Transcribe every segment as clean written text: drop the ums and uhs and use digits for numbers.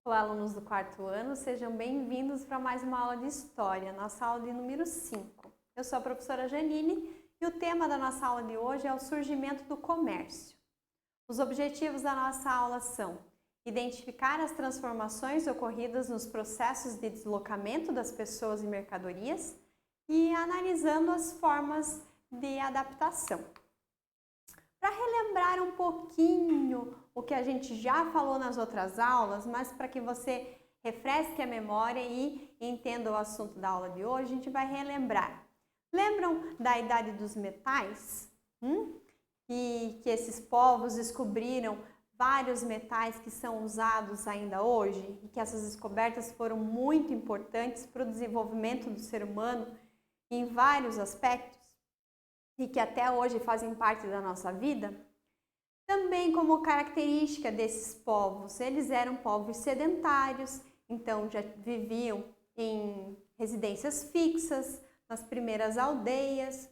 Olá, alunos do quarto ano, sejam bem-vindos para mais uma aula de História, nossa aula de número 5. Eu sou a professora Janine e o tema da nossa aula de hoje é o surgimento do comércio. Os objetivos da nossa aula são identificar as transformações ocorridas nos processos de deslocamento das pessoas e mercadorias e analisando as formas de adaptação. Para relembrar um pouquinho o que a gente já falou nas outras aulas, mas para que você refresque a memória e entenda o assunto da aula de hoje, a gente vai relembrar. Lembram da Idade dos Metais? E que esses povos descobriram vários metais que são usados ainda hoje e que essas descobertas foram muito importantes para o desenvolvimento do ser humano em vários aspectos e que até hoje fazem parte da nossa vida? Também como característica desses povos, eles eram povos sedentários, então já viviam em residências fixas, nas primeiras aldeias.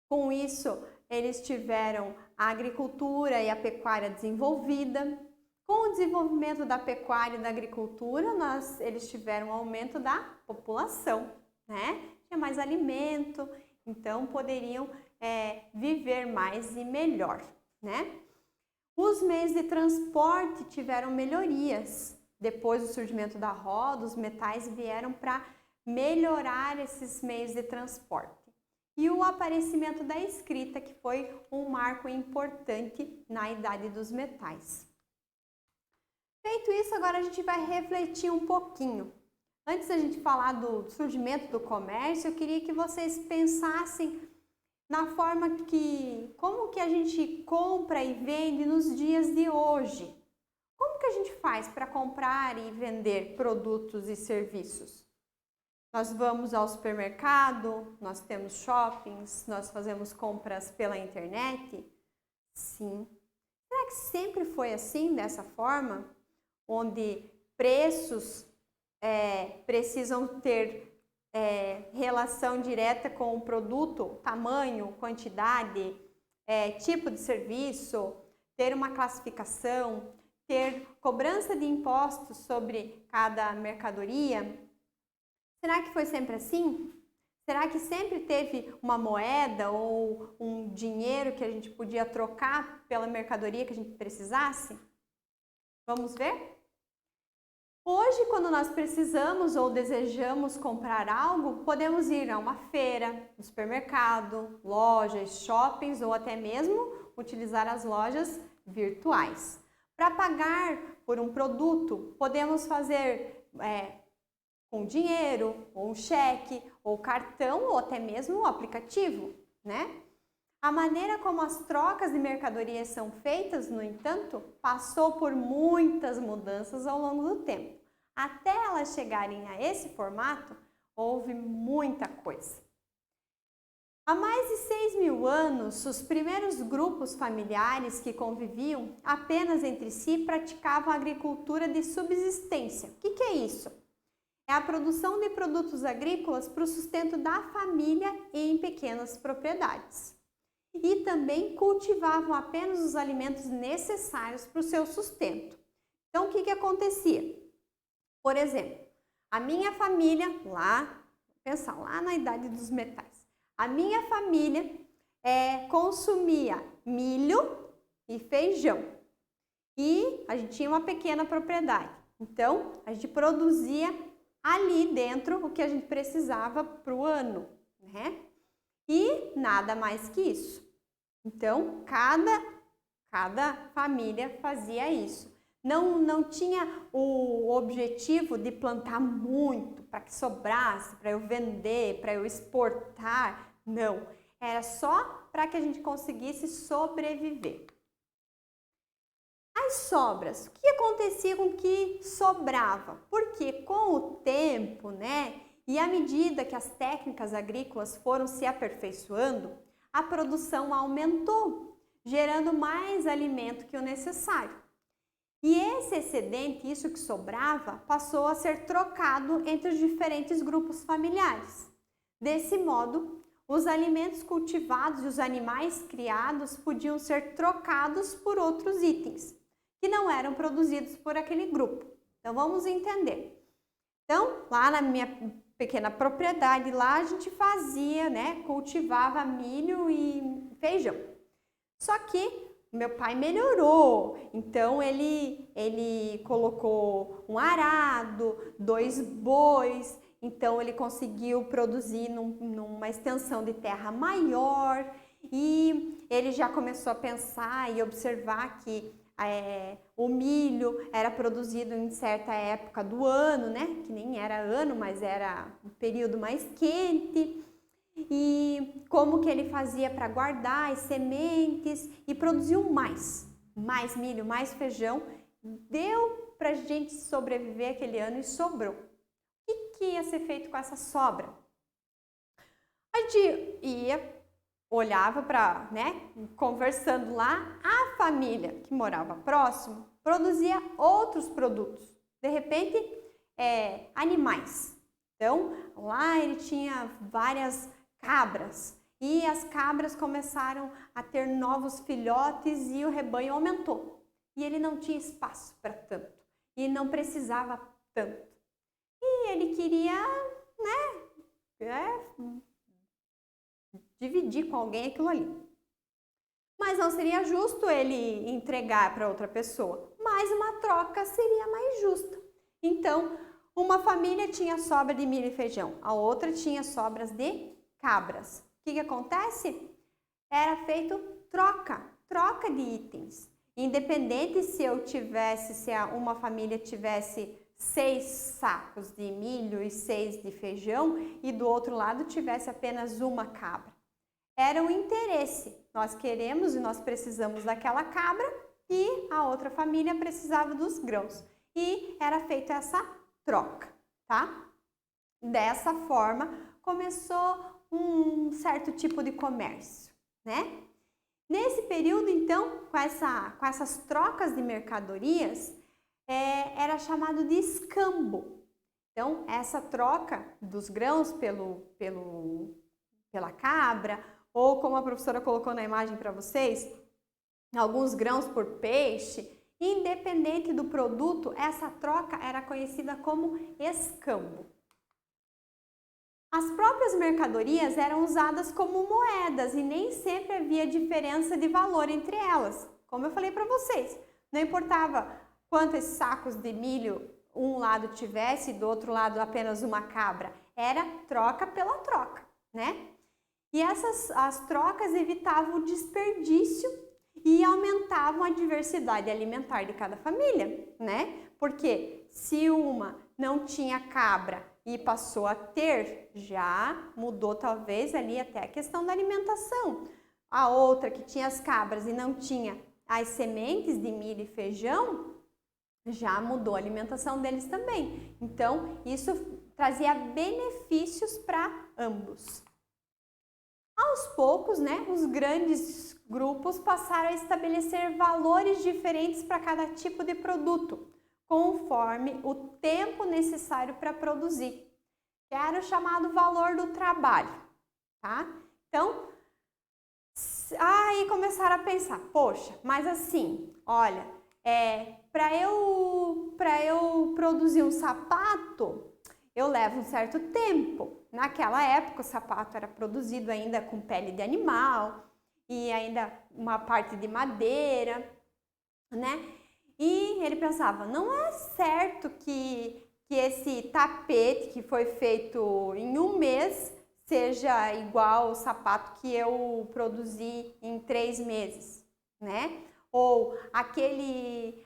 Com isso, eles tiveram a agricultura e a pecuária desenvolvida. Com o desenvolvimento da pecuária e da agricultura, eles tiveram um aumento da população, né? Tinha mais alimento, então poderiam viver mais e melhor, né? Os meios de transporte tiveram melhorias. Depois do surgimento da roda, os metais vieram para melhorar esses meios de transporte. E o aparecimento da escrita, que foi um marco importante na Idade dos Metais. Feito isso, agora a gente vai refletir um pouquinho. Antes da gente falar do surgimento do comércio, eu queria que vocês pensassem na forma como que a gente compra e vende nos dias de hoje. Como que a gente faz para comprar e vender produtos e serviços? Nós vamos ao supermercado, nós temos shoppings, nós fazemos compras pela internet? Sim. Será que sempre foi assim, dessa forma? Onde preços precisam ter relação direta com o produto, tamanho, quantidade, tipo de serviço, ter uma classificação, ter cobrança de impostos sobre cada mercadoria? Será que foi sempre assim? Será que sempre teve uma moeda ou um dinheiro que a gente podia trocar pela mercadoria que a gente precisasse? Vamos ver? Hoje, quando nós precisamos ou desejamos comprar algo, podemos ir a uma feira, um supermercado, lojas, shoppings ou até mesmo utilizar as lojas virtuais. Para pagar por um produto, podemos fazer com dinheiro, ou um cheque, ou cartão, ou até mesmo um aplicativo, né? A maneira como as trocas de mercadorias são feitas, no entanto, passou por muitas mudanças ao longo do tempo. Até elas chegarem a esse formato, houve muita coisa. Há mais de 6.000 anos, os primeiros grupos familiares que conviviam apenas entre si praticavam a agricultura de subsistência. O que é isso? É a produção de produtos agrícolas para o sustento da família em pequenas propriedades. E também cultivavam apenas os alimentos necessários para o seu sustento. Então, o que acontecia? Por exemplo, a minha família, lá na Idade dos Metais, a minha família consumia milho e feijão. E a gente tinha uma pequena propriedade. Então, a gente produzia ali dentro o que a gente precisava para o ano, né? E nada mais que isso. Então, cada família fazia isso. Não tinha o objetivo de plantar muito para que sobrasse, para eu vender, para eu exportar. Não, era só para que a gente conseguisse sobreviver. As sobras, o que acontecia com o que sobrava? Porque com o tempo, né, e à medida que as técnicas agrícolas foram se aperfeiçoando, a produção aumentou, gerando mais alimento que o necessário. E esse excedente, isso que sobrava, passou a ser trocado entre os diferentes grupos familiares. Desse modo, os alimentos cultivados e os animais criados podiam ser trocados por outros itens que não eram produzidos por aquele grupo. Então, vamos entender. Então, lá na minha pequena propriedade, lá a gente fazia, né, cultivava milho e feijão. Só que meu pai melhorou, então ele colocou um arado, 2 bois, então ele conseguiu produzir numa extensão de terra maior e ele já começou a pensar e observar que o milho era produzido em certa época do ano, né? Que nem era ano, mas era um período mais quente. E como que ele fazia para guardar as sementes e produziu mais milho, mais feijão. Deu para a gente sobreviver aquele ano e sobrou. O que ia ser feito com essa sobra? A gente ia, olhava para, né, conversando lá, a família que morava próximo produzia outros produtos. De repente, animais. Então, lá ele tinha várias cabras e as cabras começaram a ter novos filhotes e o rebanho aumentou. E ele não tinha espaço para tanto e não precisava tanto. E ele queria, dividir com alguém aquilo ali. Mas não seria justo ele entregar para outra pessoa, mas uma troca seria mais justa. Então, uma família tinha sobra de milho e feijão, a outra tinha sobras de cabras. O que acontece? Era feito troca de itens. Independente se uma família tivesse 6 sacos de milho e 6 de feijão e do outro lado tivesse apenas uma cabra. Era o interesse. Nós queremos e nós precisamos daquela cabra e a outra família precisava dos grãos. E era feita essa troca, tá? Dessa forma, começou um certo tipo de comércio, né? Nesse período, então, com essas trocas de mercadorias, era chamado de escambo. Então, essa troca dos grãos pela cabra, ou como a professora colocou na imagem para vocês, alguns grãos por peixe, independente do produto, essa troca era conhecida como escambo. As próprias mercadorias eram usadas como moedas e nem sempre havia diferença de valor entre elas. Como eu falei para vocês, não importava quantos sacos de milho um lado tivesse e do outro lado apenas uma cabra, era troca pela troca, né? E as trocas evitavam o desperdício e aumentavam a diversidade alimentar de cada família, né? Porque se uma não tinha cabra e passou a ter, já mudou talvez ali até a questão da alimentação. A outra que tinha as cabras e não tinha as sementes de milho e feijão, já mudou a alimentação deles também. Então, isso trazia benefícios para ambos. Aos poucos, né, os grandes grupos passaram a estabelecer valores diferentes para cada tipo de produto, conforme o tempo necessário para produzir, que era o chamado valor do trabalho, tá? Então, aí começaram a pensar, poxa, mas assim, olha, para eu produzir um sapato, eu levo um certo tempo. Naquela época, o sapato era produzido ainda com pele de animal e ainda uma parte de madeira, né? E ele pensava, não é certo que esse tapete que foi feito em um mês seja igual ao sapato que eu produzi em 3 meses, né? Ou aquele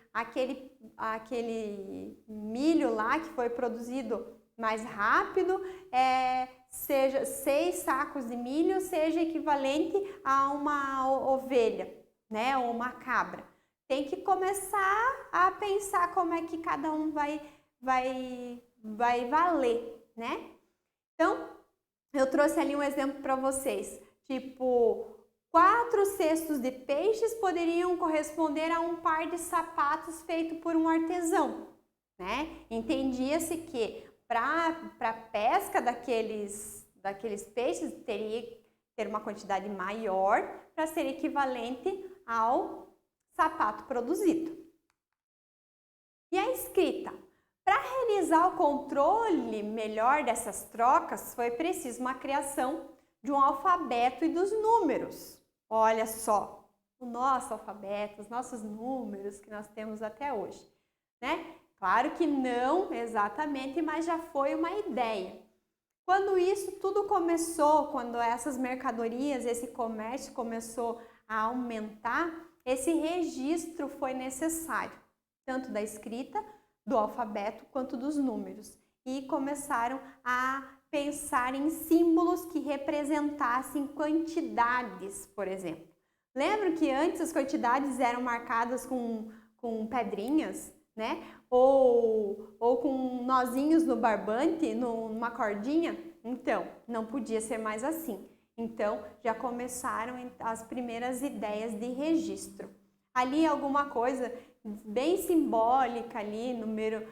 milho lá que foi produzido mais rápido, seja 6 sacos de milho, seja equivalente a uma ovelha, né? Ou uma cabra. Tem que começar a pensar como é que cada um vai valer, né? Então, eu trouxe ali um exemplo para vocês, tipo, 4 cestos de peixes poderiam corresponder a um par de sapatos feito por um artesão, né? Entendia-se que para a pesca daqueles peixes teria que ter uma quantidade maior para ser equivalente ao sapato produzido. E a escrita? Para realizar o controle melhor dessas trocas, foi preciso uma criação de um alfabeto e dos números. Olha só, o nosso alfabeto, os nossos números que nós temos até hoje, né? Claro que não exatamente, mas já foi uma ideia. Quando isso tudo começou, quando essas mercadorias, esse comércio começou a aumentar, esse registro foi necessário, tanto da escrita, do alfabeto, quanto dos números. E começaram a pensar em símbolos que representassem quantidades, por exemplo. Lembra que antes as quantidades eram marcadas com pedrinhas, né? Ou com nozinhos no barbante, numa cordinha? Então, não podia ser mais assim. Então, já começaram as primeiras ideias de registro. Ali alguma coisa bem simbólica ali, número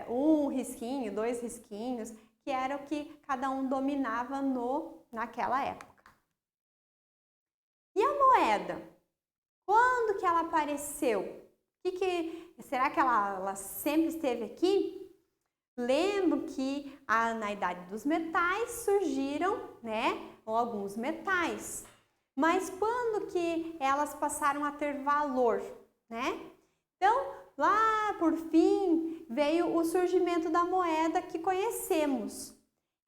1 risquinho, 2 risquinhos, que era o que cada um dominava naquela época. E a moeda? Quando que ela apareceu? Será que ela sempre esteve aqui? Lembro que na Idade dos Metais surgiram, né, alguns metais. Mas quando que elas passaram a ter valor, né? Então, lá por fim, veio o surgimento da moeda que conhecemos.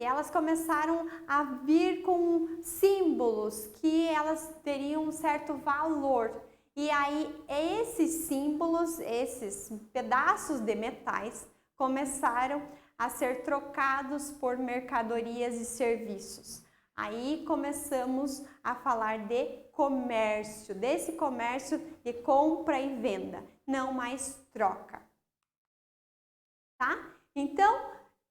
E elas começaram a vir com símbolos que elas teriam um certo valor. E aí, esses símbolos, esses pedaços de metais, começaram a ser trocados por mercadorias e serviços. Aí começamos a falar de comércio, desse comércio de compra e venda, não mais troca. Tá? Então,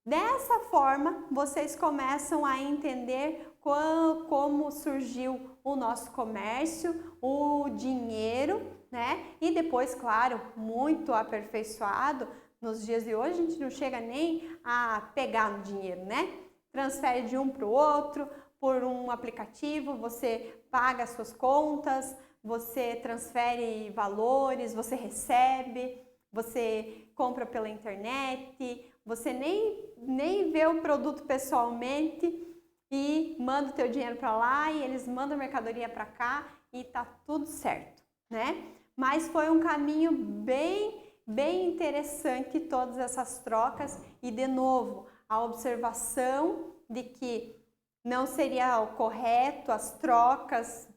dessa forma, vocês começam a entender como surgiu o nosso comércio, o dinheiro, né? E depois, claro, muito aperfeiçoado, nos dias de hoje a gente não chega nem a pegar no dinheiro, né? Transfere de um para o outro, por um aplicativo, você paga as suas contas, você transfere valores, você recebe, você compra pela internet, você nem vê o produto pessoalmente e manda o teu dinheiro para lá e eles mandam a mercadoria para cá e tá tudo certo, né? Mas foi um caminho bem interessante todas essas trocas e, de novo, a observação de que não seria o correto as trocas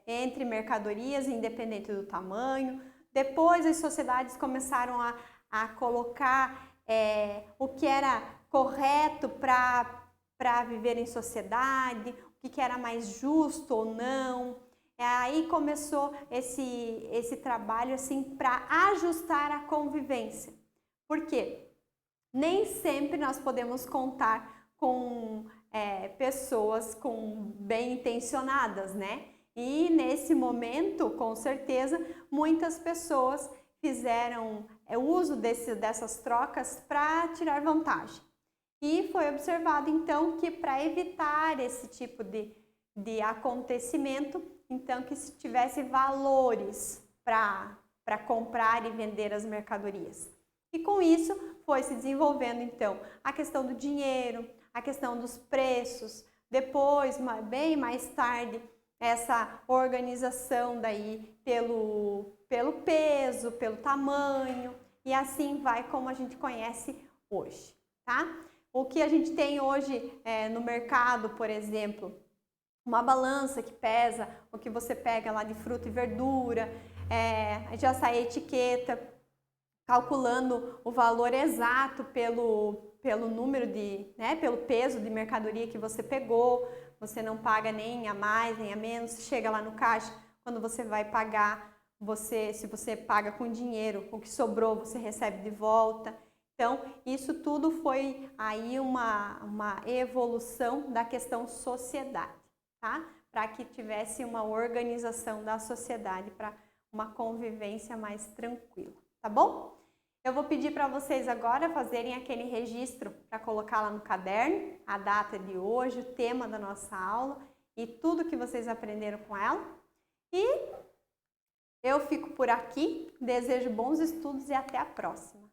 entre mercadorias, independente do tamanho. Depois as sociedades começaram a colocar o que era correto para viver em sociedade, o que era mais justo ou não. Aí começou esse trabalho assim para ajustar a convivência. Por quê? Nem sempre nós podemos contar com pessoas bem intencionadas, né? E nesse momento, com certeza, muitas pessoas fizeram uso dessas trocas para tirar vantagem. E foi observado então que para evitar esse tipo de acontecimento, então que se tivesse valores para comprar e vender as mercadorias. E com isso foi se desenvolvendo então a questão do dinheiro, a questão dos preços, depois, bem mais tarde, essa organização daí pelo peso, pelo tamanho, e assim vai como a gente conhece hoje, tá? O que a gente tem hoje no mercado, por exemplo, uma balança que pesa o que você pega lá de fruta e verdura, já sai a etiqueta calculando o valor exato pelo número pelo peso de mercadoria que você pegou. Você não paga nem a mais, nem a menos. Chega lá no caixa, quando você vai pagar, se você paga com dinheiro, o que sobrou você recebe de volta. Então, isso tudo foi aí uma evolução da questão sociedade, tá? Para que tivesse uma organização da sociedade, para uma convivência mais tranquila, tá bom? Eu vou pedir para vocês agora fazerem aquele registro para colocar lá no caderno, a data de hoje, o tema da nossa aula e tudo que vocês aprenderam com ela. E eu fico por aqui, desejo bons estudos e até a próxima!